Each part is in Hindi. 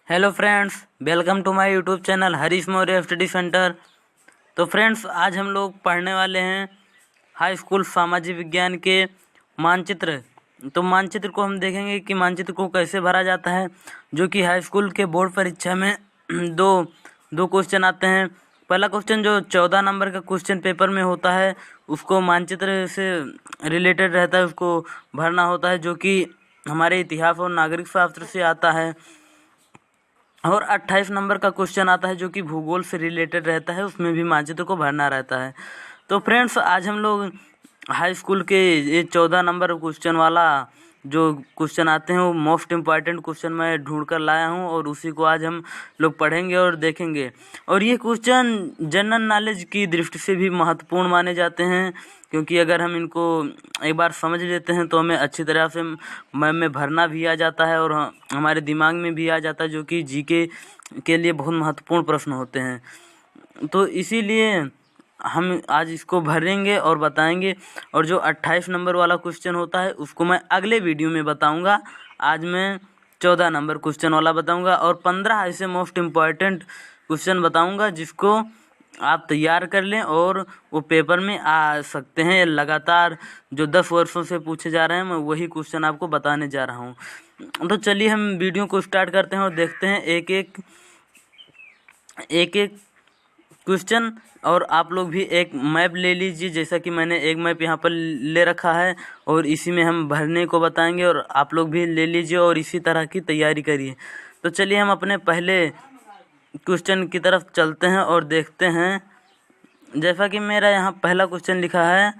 Hello friends, welcome to my YouTube channel Harish Maurya study centre. तो फ्रेंड्स, आज हम लोग पढ़ने वाले हैं हाई स्कूल सामाजिक विज्ञान के मानचित्र। तो मानचित्र को हम देखेंगे कि मानचित्र को कैसे भरा जाता है, जो कि हाई स्कूल के बोर्ड परीक्षा में दो दो क्वेश्चन आते हैं। पहला क्वेश्चन जो 14 नंबर का क्वेश्चन पेपर में होता है, उसको मानचित्र से रिलेटेड रहता है, उसको भरना होता है, जो कि हमारे इतिहास और नागरिक शास्त्र से आता है। और 28 नंबर का क्वेश्चन आता है जो कि भूगोल से रिलेटेड रहता है, उसमें भी मानचित्र को भरना रहता है। तो फ्रेंड्स, आज हम लोग हाई स्कूल के ये 14 नंबर क्वेश्चन वाला जो क्वेश्चन आते हैं वो मोस्ट इम्पॉर्टेंट क्वेश्चन मैं ढूंढ कर लाया हूँ, और उसी को आज हम लोग पढ़ेंगे और देखेंगे। और ये क्वेश्चन जनरल नॉलेज की दृष्टि से भी महत्वपूर्ण माने जाते हैं, क्योंकि अगर हम इनको एक बार समझ लेते हैं तो हमें अच्छी तरह से मैथ में भरना भी आ जाता है और हमारे दिमाग में भी आ जाता है, जो कि जीके के लिए बहुत महत्वपूर्ण प्रश्न होते हैं। तो इसीलिए हम आज इसको भरेंगे और बताएंगे। और जो 28 नंबर वाला क्वेश्चन होता है उसको मैं अगले वीडियो में बताऊंगा। आज मैं 14 नंबर क्वेश्चन वाला बताऊंगा और 15 ऐसे मोस्ट इम्पॉर्टेंट क्वेश्चन बताऊंगा जिसको आप तैयार कर लें और वो पेपर में आ सकते हैं। लगातार जो 10 वर्षों से पूछे जा रहे हैं, मैं वही क्वेश्चन आपको बताने जा रहा हूँ। तो चलिए हम वीडियो को स्टार्ट करते हैं और देखते हैं एक एक क्वेश्चन। और आप लोग भी एक मैप ले लीजिए, जैसा कि मैंने एक मैप यहाँ पर ले रखा है, और इसी में हम भरने को बताएंगे, और आप लोग भी ले लीजिए और इसी तरह की तैयारी करिए। तो चलिए हम अपने पहले क्वेश्चन की तरफ चलते हैं और देखते हैं। जैसा कि मेरा यहाँ पहला क्वेश्चन लिखा है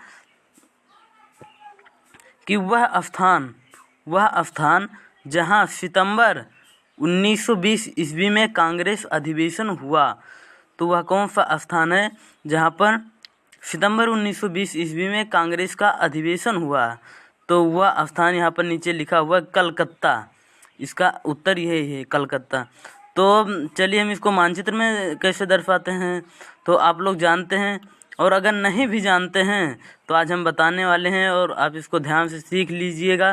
कि वह स्थान जहाँ सितंबर 1920 ईस्वी में कांग्रेस अधिवेशन हुआ, तो वह कौन सा स्थान है जहाँ पर सितंबर 1920 ईस्वी में कांग्रेस का अधिवेशन हुआ? तो वह स्थान यहाँ पर नीचे लिखा हुआ कलकत्ता। इसका उत्तर यही है, कलकत्ता। तो चलिए हम इसको मानचित्र में कैसे दर्शाते हैं तो आप लोग जानते हैं, और अगर नहीं भी जानते हैं तो आज हम बताने वाले हैं, और आप इसको ध्यान से सीख लीजिएगा।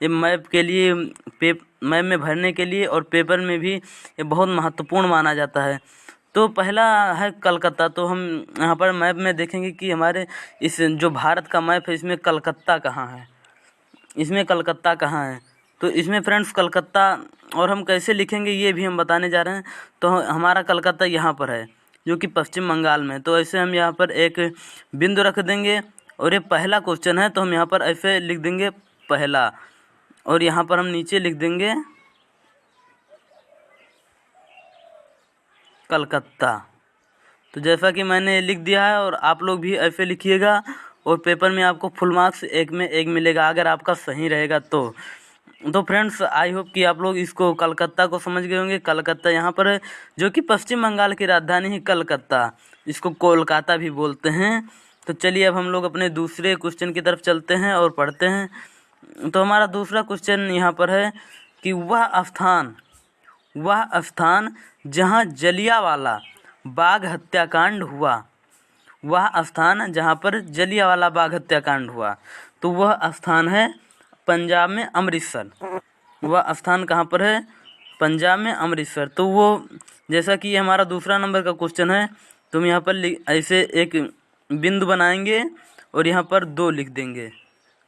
ये मैप के लिए मैप में भरने के लिए और पेपर में भी ये बहुत महत्वपूर्ण माना जाता है। तो पहला है कलकत्ता। तो हम यहाँ पर मैप में देखेंगे कि हमारे इस जो भारत का मैप है इसमें कलकत्ता कहाँ है, इसमें कलकत्ता कहाँ है। तो इसमें फ्रेंड्स कलकत्ता, और हम कैसे लिखेंगे ये भी हम बताने जा रहे हैं। तो हमारा कलकत्ता यहाँ पर है, जो कि पश्चिम बंगाल में। तो ऐसे हम यहाँ पर एक बिंदु रख देंगे, और ये पहला क्वेश्चन है तो हम यहाँ पर ऐसे लिख देंगे पहला, और यहाँ पर हम नीचे लिख देंगे कलकत्ता। तो जैसा कि मैंने लिख दिया है, और आप लोग भी ऐसे लिखिएगा, और पेपर में आपको फुल मार्क्स एक में एक मिलेगा अगर आपका सही रहेगा तो। फ्रेंड्स, आई होप कि आप लोग इसको कलकत्ता को समझ गए होंगे। कलकत्ता यहाँ पर है, जो कि पश्चिम बंगाल की राजधानी है कलकत्ता। इसको कोलकाता भी बोलते हैं। तो चलिए अब हम लोग अपने दूसरे क्वेश्चन की तरफ चलते हैं और पढ़ते हैं। तो हमारा दूसरा क्वेश्चन यहाँ पर है कि वह स्थान जहाँ जलियांवाला बाग हत्याकांड हुआ, वह स्थान जहाँ पर जलियांवाला बाग हत्याकांड हुआ, तो वह स्थान है पंजाब में अमृतसर। वह स्थान कहाँ पर है? पंजाब में अमृतसर। तो वो जैसा कि ये हमारा दूसरा नंबर का क्वेश्चन है, तो हम यहाँ पर ऐसे एक बिंदु बनाएंगे और यहाँ पर 2 लिख देंगे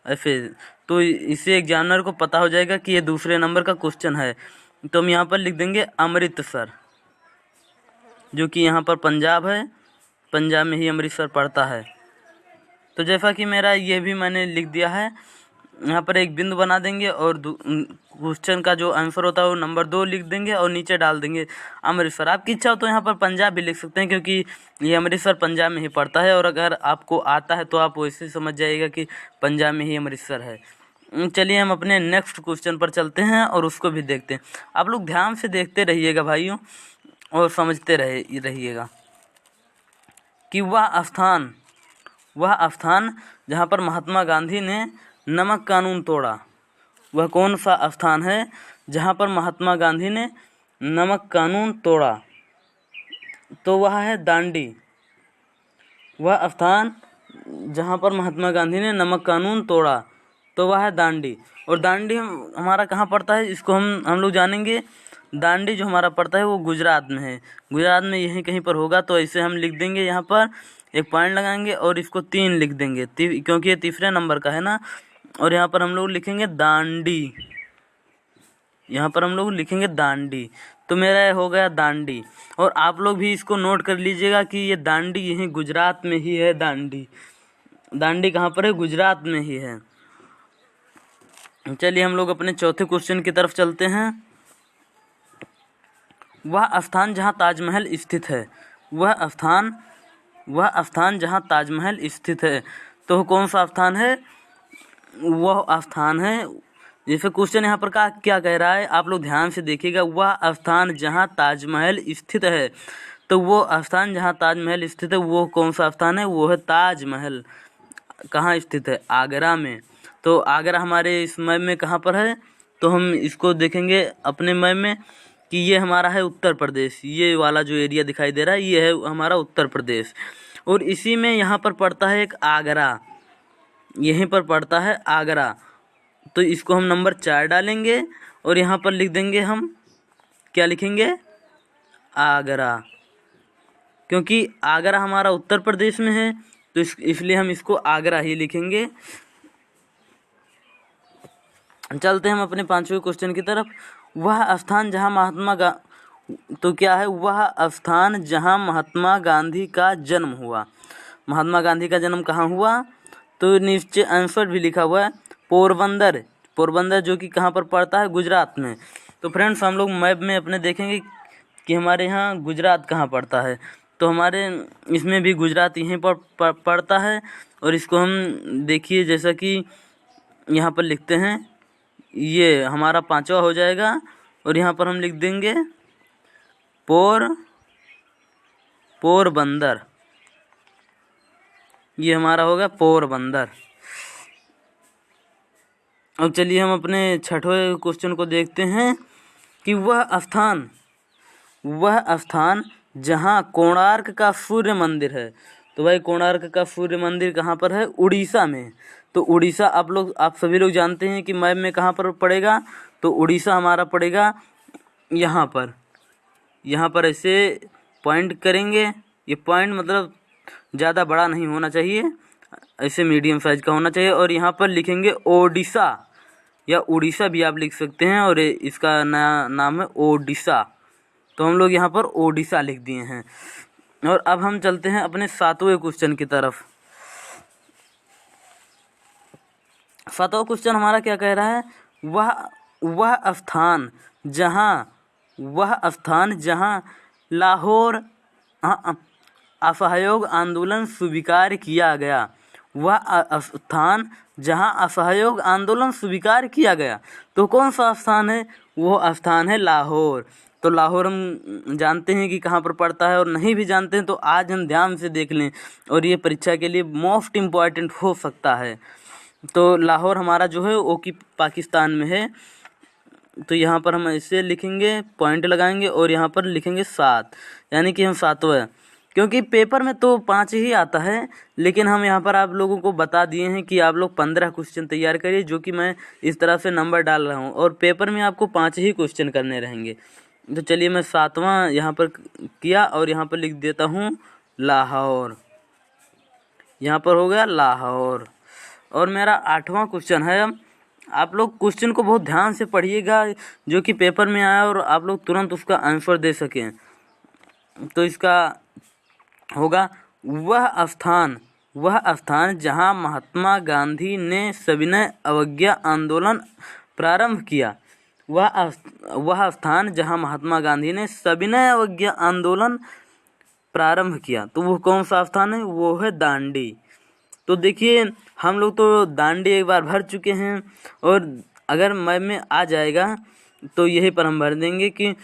ऐसे। तो इससे एग्जामिनर को पता हो जाएगा कि ये दूसरे नंबर का क्वेश्चन है। तो हम यहाँ पर लिख देंगे अमृतसर, जो कि यहाँ पर पंजाब है, पंजाब में ही अमृतसर पड़ता है। तो जैसा कि मेरा ये भी मैंने लिख दिया है, यहाँ पर एक बिंदु बना देंगे और क्वेश्चन का जो आंसर होता है वो नंबर 2 लिख देंगे और नीचे डाल देंगे अमृतसर। आपकी इच्छा हो तो यहाँ पर पंजाब भी लिख सकते हैं, क्योंकि ये अमृतसर पंजाब में ही पड़ता है, और अगर आपको आता है तो आप वैसे समझ जाइएगा कि पंजाब में ही अमृतसर है। चलिए हम अपने नेक्स्ट क्वेश्चन पर चलते हैं और उसको भी देखते हैं। आप लोग ध्यान से देखते रहिएगा भाइयों, और समझते रहिएगा कि वह स्थान जहाँ पर महात्मा गांधी ने नमक कानून तोड़ा, वह कौन सा स्थान है जहाँ पर महात्मा गांधी ने नमक कानून तोड़ा? तो वह है दांडी। वह स्थान जहाँ पर महात्मा गांधी ने नमक कानून तोड़ा, तो वह है दांडी। और दांडी हमारा कहाँ पड़ता है इसको हम लोग जानेंगे। दांडी जो हमारा पड़ता है वो गुजरात में है, गुजरात में यहीं कहीं पर होगा। तो ऐसे हम लिख देंगे, यहाँ पर एक पॉइंट लगाएंगे और इसको 3 लिख देंगे क्योंकि ये तीसरे नंबर का है ना। और यहाँ पर हम लोग लिखेंगे दांडी, यहाँ पर हम लोग लिखेंगे दांडी। तो मेरा ये हो गया दांडी। और आप लोग भी इसको नोट कर लीजिएगा कि ये दांडी यहीं गुजरात में ही है। दांडी, दांडी कहाँ पर है? गुजरात में ही है। चलिए हम लोग अपने चौथे क्वेश्चन की तरफ चलते हैं। वह स्थान जहाँ ताजमहल स्थित है, वह स्थान जहाँ ताजमहल स्थित है, तो कौन सा स्थान है? वह स्थान है, जैसे क्वेश्चन यहाँ पर क्या कह रहा है, आप लोग ध्यान से देखिएगा। वह स्थान जहाँ ताजमहल स्थित है, तो वो स्थान जहाँ ताजमहल स्थित है वो कौन सा स्थान है? वो है ताजमहल। कहाँ स्थित है? आगरा में। तो आगरा हमारे इस मैप में कहाँ पर है? तो हम इसको देखेंगे अपने मैप में कि ये हमारा है उत्तर प्रदेश। ये वाला जो एरिया दिखाई दे रहा है ये है हमारा उत्तर प्रदेश। और इसी में यहाँ पर पड़ता है एक आगरा, यहीं पर पड़ता है आगरा। तो इसको हम नंबर 4 डालेंगे और यहाँ पर लिख देंगे हम, क्या लिखेंगे? आगरा। क्योंकि आगरा हमारा उत्तर प्रदेश में है तो इसलिए हम इसको आगरा ही लिखेंगे। चलते हैं हम अपने 5वें क्वेश्चन की तरफ। वह स्थान जहाँ तो क्या है? वह स्थान जहाँ महात्मा गांधी का जन्म हुआ। महात्मा गांधी का जन्म कहाँ हुआ? तो नीचे आंसर भी लिखा हुआ है पोरबंदर। पोरबंदर जो कि कहाँ पर पड़ता है? गुजरात में। तो फ्रेंड्स हम लोग मैप में अपने देखेंगे कि हमारे यहाँ गुजरात कहाँ पड़ता है। तो हमारे इसमें भी गुजरात यहीं पर पड़ता है। और इसको हम देखिए जैसा कि यहाँ पर लिखते हैं, ये हमारा 5वां हो जाएगा। और यहाँ पर हम लिख देंगे पोरबंदर। ये हमारा होगा पोरबंदर। अब चलिए हम अपने 6वें क्वेश्चन को देखते हैं कि वह स्थान जहाँ कोणार्क का सूर्य मंदिर है। तो भाई कोणार्क का सूर्य मंदिर कहाँ पर है? उड़ीसा में। तो उड़ीसा आप सभी लोग जानते हैं कि मैप में कहाँ पर पड़ेगा? तो उड़ीसा हमारा पड़ेगा यहाँ पर। यहाँ पर ऐसे पॉइंट करेंगे। ये पॉइंट मतलब ज़्यादा बड़ा नहीं होना चाहिए, ऐसे मीडियम साइज का होना चाहिए। और यहाँ पर लिखेंगे ओडिशा या उड़ीसा भी आप लिख सकते हैं। और इसका नया नाम है ओडिशा। तो हम लोग यहाँ पर ओडिशा लिख दिए हैं। और अब हम चलते हैं अपने 7वें क्वेश्चन की तरफ। 7वां क्वेश्चन हमारा क्या कह रहा है? वह स्थान जहाँ लाहौर असहयोग आंदोलन स्वीकार किया गया। वह स्थान जहाँ असहयोग आंदोलन स्वीकार किया गया, तो कौन सा स्थान है? वो स्थान है लाहौर। तो लाहौर हम जानते हैं कि कहाँ पर पड़ता है, और नहीं भी जानते हैं तो आज हम ध्यान से देख लें और ये परीक्षा के लिए मोस्ट इम्पॉर्टेंट हो सकता है। तो लाहौर हमारा जो है वो कि पाकिस्तान में है। तो यहाँ पर हम ऐसे लिखेंगे, पॉइंट लगाएंगे और यहाँ पर लिखेंगे 7, यानी कि हम 7वां। क्योंकि पेपर में तो 5 ही आता है, लेकिन हम यहाँ पर आप लोगों को बता दिए हैं कि आप लोग 15 क्वेश्चन तैयार करिए, जो कि मैं इस तरह से नंबर डाल रहा हूँ। और पेपर में आपको 5 ही क्वेश्चन करने रहेंगे। तो चलिए मैं 7वां यहाँ पर किया और यहाँ पर लिख देता हूँ लाहौर। यहाँ पर हो गया लाहौर। और मेरा 8वां क्वेश्चन है। आप लोग क्वेश्चन को बहुत ध्यान से पढ़िएगा, जो कि पेपर में आया और आप लोग तुरंत उसका आंसर दे सकें। तो इसका होगा वह स्थान जहां महात्मा गांधी ने सविनय अवज्ञा आंदोलन प्रारंभ किया। वह स्थान जहां महात्मा गांधी ने सविनय अवज्ञा आंदोलन प्रारंभ किया, तो वो कौन सा स्थान है? वो है दांडी। तो देखिए हम लोग तो दांडी एक बार भर चुके हैं, और अगर मैप में आ जाएगा तो यहीं पर हम भर देंगे कि,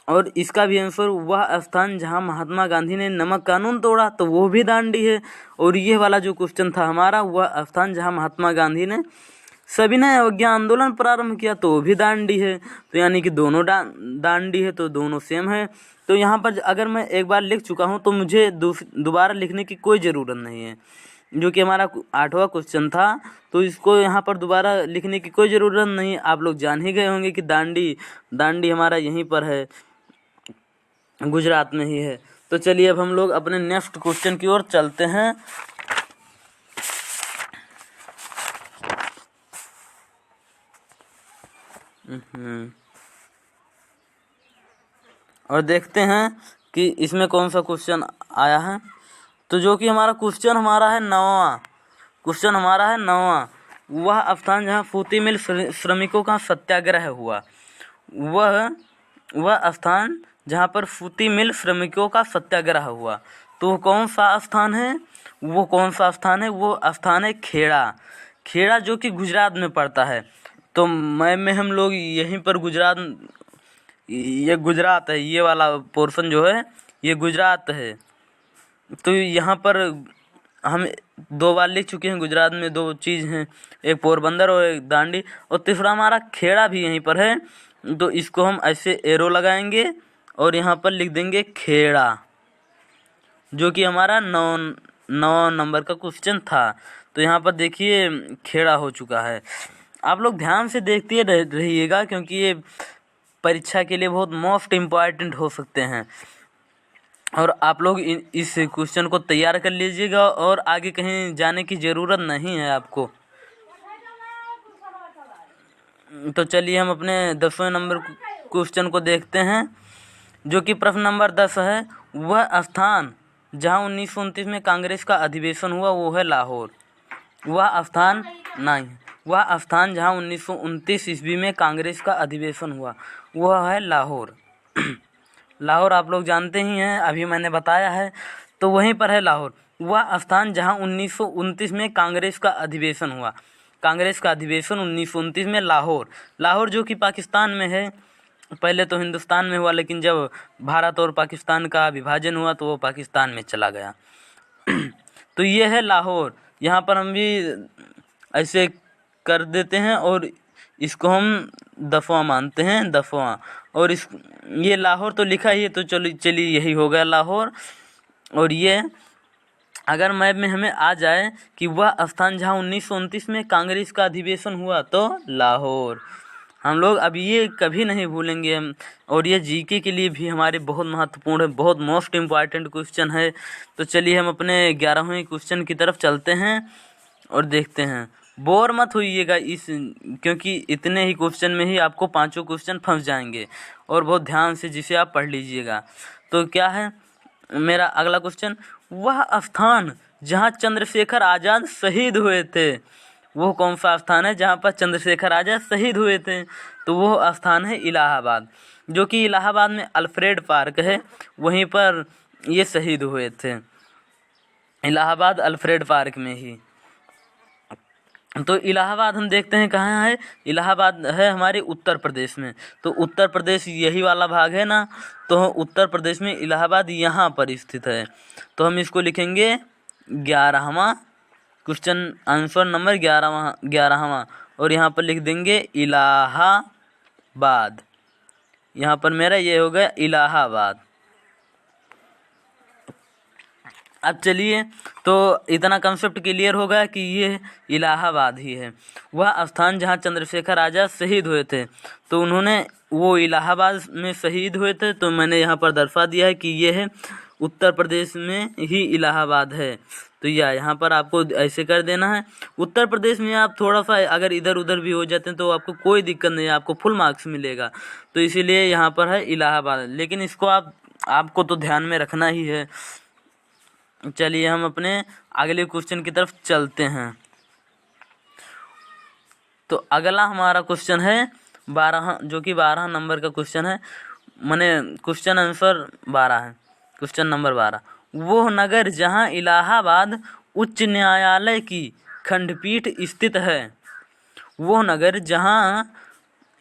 और इसका भी आंसर वह स्थान जहां महात्मा गांधी ने नमक कानून तोड़ा, तो वो भी दांडी है। और ये वाला जो क्वेश्चन था हमारा, वह स्थान जहां महात्मा गांधी ने सविनय अवज्ञा आंदोलन प्रारंभ किया, तो वो भी दांडी है। तो यानी कि दोनों दांडी है, तो दोनों सेम है। तो यहाँ पर अगर मैं एक बार लिख चुका हूँ तो मुझे दोबारा लिखने की कोई ज़रूरत नहीं है। जो कि हमारा 8वां क्वेश्चन था। तो इसको यहाँ पर दोबारा लिखने की कोई ज़रूरत नहीं, आप लोग जान ही गए होंगे कि दांडी हमारा यहीं पर है, गुजरात में ही है। तो चलिए अब हम लोग अपने नेक्स्ट क्वेश्चन की ओर चलते हैं। और देखते हैं कि इसमें कौन सा क्वेश्चन आया है। तो जो कि हमारा क्वेश्चन हमारा है 9वां, क्वेश्चन हमारा है 9वां। वह स्थान जहाँ फूटी मिल श्रमिकों का सत्याग्रह हुआ, वह स्थान जहाँ पर फूटी मिल श्रमिकों का सत्याग्रह हुआ, तो वो कौन सा स्थान है? वो स्थान है खेड़ा, जो कि गुजरात में पड़ता है। तो मैप में हम लोग यहीं पर ये गुजरात है, ये वाला पोर्शन जो है ये गुजरात है। तो यहाँ पर हम 2 बार लिख चुके हैं, गुजरात में 2 चीज़ हैं, एक पोरबंदर और एक दांडी, और तीसरा हमारा खेड़ा भी यहीं पर है। तो इसको हम ऐसे एरो लगाएंगे और यहाँ पर लिख देंगे खेड़ा, जो कि हमारा 9 नंबर का क्वेश्चन था। तो यहाँ पर देखिए खेड़ा हो चुका है। आप लोग ध्यान से देखते रहिएगा, क्योंकि ये परीक्षा के लिए बहुत मोस्ट इम्पॉर्टेंट हो सकते हैं। और आप लोग इस क्वेश्चन को तैयार कर लीजिएगा, और आगे कहीं जाने की ज़रूरत नहीं है आपको। तो चलिए हम अपने 10वें नंबर क्वेश्चन को देखते हैं, जो कि प्रश्न नंबर 10 है। वह स्थान जहां 1929 में कांग्रेस का अधिवेशन हुआ वो है लाहौर। वह स्थान जहां 1929 ईस्वी में कांग्रेस का अधिवेशन हुआ वह है लाहौर। लाहौर आप लोग जानते ही हैं, अभी मैंने बताया है, तो वहीं पर है लाहौर। वह स्थान जहां 1929 में कांग्रेस का अधिवेशन हुआ, कांग्रेस का अधिवेशन 1929 में लाहौर जो कि पाकिस्तान में है। पहले तो हिंदुस्तान में हुआ, लेकिन जब भारत और पाकिस्तान का विभाजन हुआ तो वो पाकिस्तान में चला गया। तो ये है लाहौर। यहाँ पर हम भी ऐसे कर देते हैं और इसको हम दफवा मानते हैं, दफवा। और ये लाहौर तो लिखा ही है, तो चलिए यही हो गया लाहौर। और ये अगर मैप में हमें आ जाए कि वह स्थान जहाँ 1929 में कांग्रेस का अधिवेशन हुआ, तो लाहौर। हम लोग अब ये कभी नहीं भूलेंगे हम, और ये जीके के लिए भी हमारे बहुत महत्वपूर्ण है, बहुत मोस्ट इम्पॉर्टेंट क्वेश्चन है। तो चलिए हम अपने 11वें क्वेश्चन की तरफ चलते हैं और देखते हैं। बोर मत होइएगा क्योंकि इतने ही क्वेश्चन में ही आपको 5 क्वेश्चन फंस जाएंगे, और बहुत ध्यान से जिसे आप पढ़ लीजिएगा। तो क्या है मेरा अगला क्वेश्चन? वह स्थान जहाँ चंद्रशेखर आज़ाद शहीद हुए थे, वो कौन सा स्थान है जहाँ पर चंद्रशेखर आज़ाद शहीद हुए थे? तो वो स्थान है इलाहाबाद, जो कि इलाहाबाद में अल्फ्रेड पार्क है, वहीं पर ये शहीद हुए थे, इलाहाबाद अल्फ्रेड पार्क में ही। तो इलाहाबाद हम देखते हैं कहाँ है। इलाहाबाद है हमारे उत्तर प्रदेश में। तो उत्तर प्रदेश यही वाला भाग है ना, तो उत्तर प्रदेश में इलाहाबाद यहाँ पर स्थित है। तो हम इसको लिखेंगे 11वां क्वेश्चन, आंसर नंबर 11वां, और यहाँ पर लिख देंगे इलाहाबाद। यहाँ पर मेरा ये हो गया इलाहाबाद। अब चलिए, तो इतना कंसेप्ट क्लियर हो गया कि ये इलाहाबाद ही है, वह स्थान जहाँ चंद्रशेखर आज़ाद शहीद हुए थे। तो उन्होंने वो इलाहाबाद में शहीद हुए थे, तो मैंने यहाँ पर दर्शा दिया है कि ये है उत्तर प्रदेश में ही इलाहाबाद है। तो यहाँ पर आपको ऐसे कर देना है। उत्तर प्रदेश में आप थोड़ा सा अगर इधर उधर भी हो जाते हैं तो आपको कोई दिक्कत नहीं है, आपको फुल मार्क्स मिलेगा। तो इसीलिए यहाँ पर है इलाहाबाद, लेकिन इसको आपको तो ध्यान में रखना ही है। चलिए हम अपने अगले क्वेश्चन की तरफ चलते हैं। तो अगला हमारा क्वेश्चन है 12, जो कि 12 नंबर का क्वेश्चन है, माने क्वेश्चन आंसर 12 है। क्वेश्चन नंबर 12, वो नगर जहां इलाहाबाद उच्च न्यायालय की खंडपीठ स्थित है, वो नगर जहां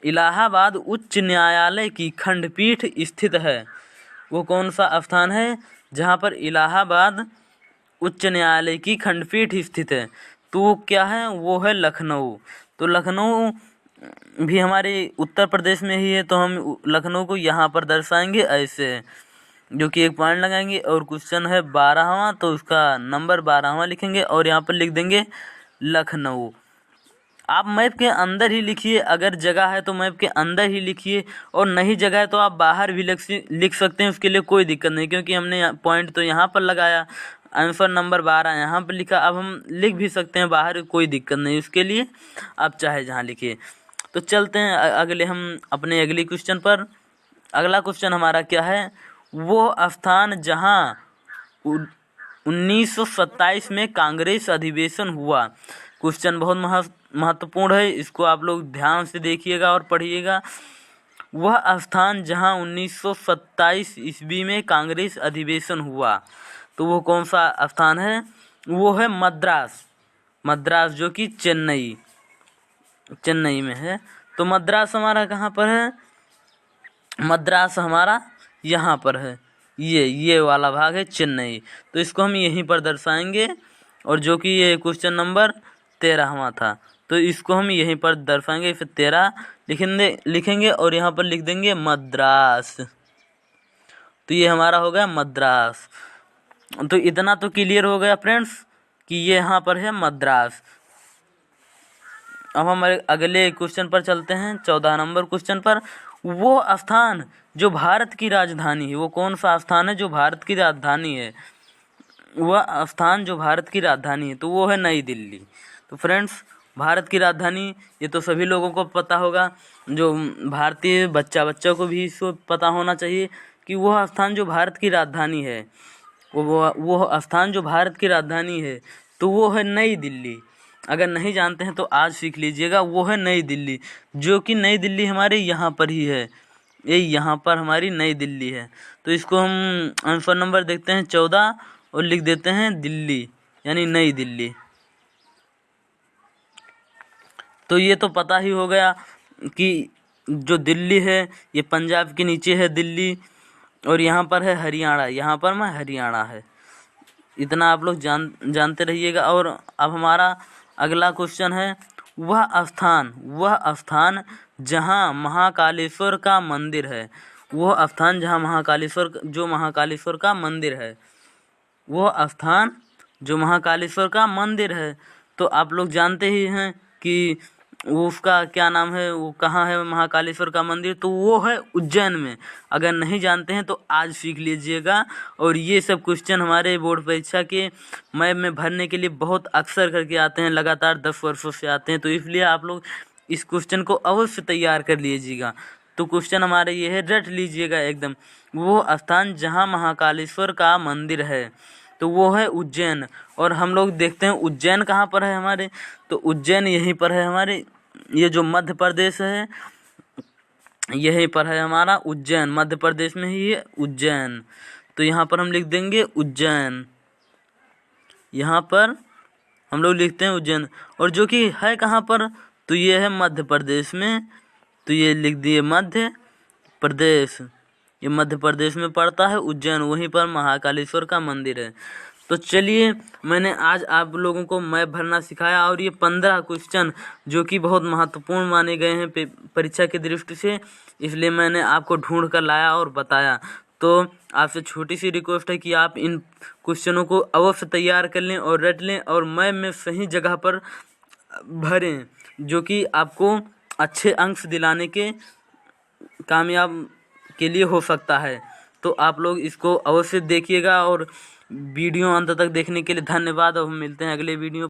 इलाहाबाद उच्च न्यायालय की खंडपीठ स्थित है, वो कौन सा स्थान है जहाँ पर इलाहाबाद उच्च न्यायालय की खंडपीठ स्थित है? तो वो क्या है? वो है लखनऊ। तो लखनऊ भी हमारे उत्तर प्रदेश में ही है, तो हम लखनऊ को यहाँ पर दर्शाएंगे ऐसे। जो कि एक पॉइंट लगाएंगे। और क्वेश्चन है 12वां, तो उसका नंबर 12वां लिखेंगे और यहाँ पर लिख देंगे लखनऊ। आप मैप के अंदर ही लिखिए, अगर जगह है तो मैप के अंदर ही लिखिए, और नहीं जगह है तो आप बाहर भी लिख सकते हैं, उसके लिए कोई दिक्कत नहीं, क्योंकि हमने पॉइंट तो यहाँ पर लगाया, आंसर नंबर 12 यहाँ पर लिखा। अब हम लिख भी सकते हैं बाहर, कोई दिक्कत नहीं, उसके लिए आप चाहे जहाँ लिखिए। तो चलते हैं अगले हम अपने अगले क्वेश्चन पर। अगला क्वेश्चन हमारा क्या है, वो स्थान जहाँ 1927 में कांग्रेस अधिवेशन हुआ। क्वेश्चन बहुत महत्वपूर्ण है, इसको आप लोग ध्यान से देखिएगा और पढ़िएगा। वह स्थान जहां 1927 ईस्वी में कांग्रेस अधिवेशन हुआ, तो वो कौन सा स्थान है? वो है मद्रास। मद्रास जो कि चेन्नई में है। तो मद्रास हमारा कहाँ पर है? मद्रास हमारा यहाँ पर है, ये वाला भाग है चेन्नई। तो इसको हम यहीं पर दर्शाएंगे, और जो कि ये क्वेश्चन नंबर 13वां था, तो इसको हम यहीं पर दर्शाएंगे। फिर 13 लिखेंगे और यहाँ पर लिख देंगे मद्रास। तो ये हमारा हो गया मद्रास। तो इतना तो क्लियर हो गया फ्रेंड्स कि ये यहाँ पर है मद्रास। अब हमारे अगले क्वेश्चन पर चलते हैं, 14 नंबर क्वेश्चन पर। वो स्थान जो भारत की राजधानी है, वो कौन सा स्थान है जो भारत की राजधानी है? वह स्थान जो भारत की राजधानी है, तो वो है नई दिल्ली। तो फ्रेंड्स, भारत की राजधानी ये तो सभी लोगों को पता होगा, जो भारतीय बच्चों को भी इसको पता होना चाहिए कि वह स्थान जो भारत की राजधानी है, वो स्थान जो भारत की राजधानी है, तो वो है नई दिल्ली। अगर नहीं जानते हैं तो आज सीख लीजिएगा, वो है नई दिल्ली, जो कि नई दिल्ली हमारे यहाँ पर ही है। ये यहाँ पर हमारी नई दिल्ली है। तो इसको हम आंसर नंबर देखते हैं 14 और लिख देते हैं दिल्ली, यानी नई दिल्ली। तो ये तो पता ही हो गया कि जो दिल्ली है ये पंजाब के नीचे है दिल्ली, और यहाँ पर है हरियाणा, यहाँ पर में हरियाणा है। इतना आप लोग जानते रहिएगा। और अब हमारा अगला क्वेश्चन है, वह स्थान जहाँ महाकालेश्वर का मंदिर है। वह स्थान जहाँ महाकालेश्वर का मंदिर है, वह स्थान जो महाकालेश्वर का मंदिर है, तो आप लोग जानते ही हैं कि वो उसका क्या नाम है, वो कहाँ है महाकालेश्वर का मंदिर? तो वो है उज्जैन में। अगर नहीं जानते हैं तो आज सीख लीजिएगा। और ये सब क्वेश्चन हमारे बोर्ड परीक्षा के मैप में भरने के लिए बहुत अक्सर करके आते हैं, लगातार 10 वर्षों से आते हैं, तो इसलिए आप लोग इस क्वेश्चन को अवश्य तैयार कर लीजिएगा। तो क्वेश्चन हमारे ये है, रट लीजिएगा एकदम। वो स्थान जहाँ महाकालेश्वर का मंदिर है, तो वो है उज्जैन। और हम लोग देखते हैं उज्जैन कहाँ पर है हमारे, तो उज्जैन यहीं पर है हमारे, ये जो मध्य प्रदेश है यहीं पर है हमारा उज्जैन, मध्य प्रदेश में ही है उज्जैन। तो यहाँ पर हम लिख देंगे उज्जैन, यहाँ पर हम लोग लिखते हैं उज्जैन। और जो कि है कहाँ पर, तो ये है मध्य प्रदेश में, तो ये लिख दिए मध्य प्रदेश, ये मध्य प्रदेश में पड़ता है उज्जैन, वहीं पर महाकालेश्वर का मंदिर है। तो चलिए, मैंने आज आप लोगों को मैप भरना सिखाया, और ये 15 क्वेश्चन जो कि बहुत महत्वपूर्ण माने गए हैं परीक्षा की दृष्टि से, इसलिए मैंने आपको ढूंढ कर लाया और बताया। तो आपसे छोटी सी रिक्वेस्ट है कि आप इन क्वेश्चनों को अवश्य तैयार कर लें और रट लें, और मैप में सही जगह पर भरें, जो कि आपको अच्छे अंक दिलाने के कामयाब के लिए हो सकता है। तो आप लोग इसको अवश्य देखिएगा, और वीडियो अंत तक देखने के लिए धन्यवाद। और हम मिलते हैं अगले वीडियो।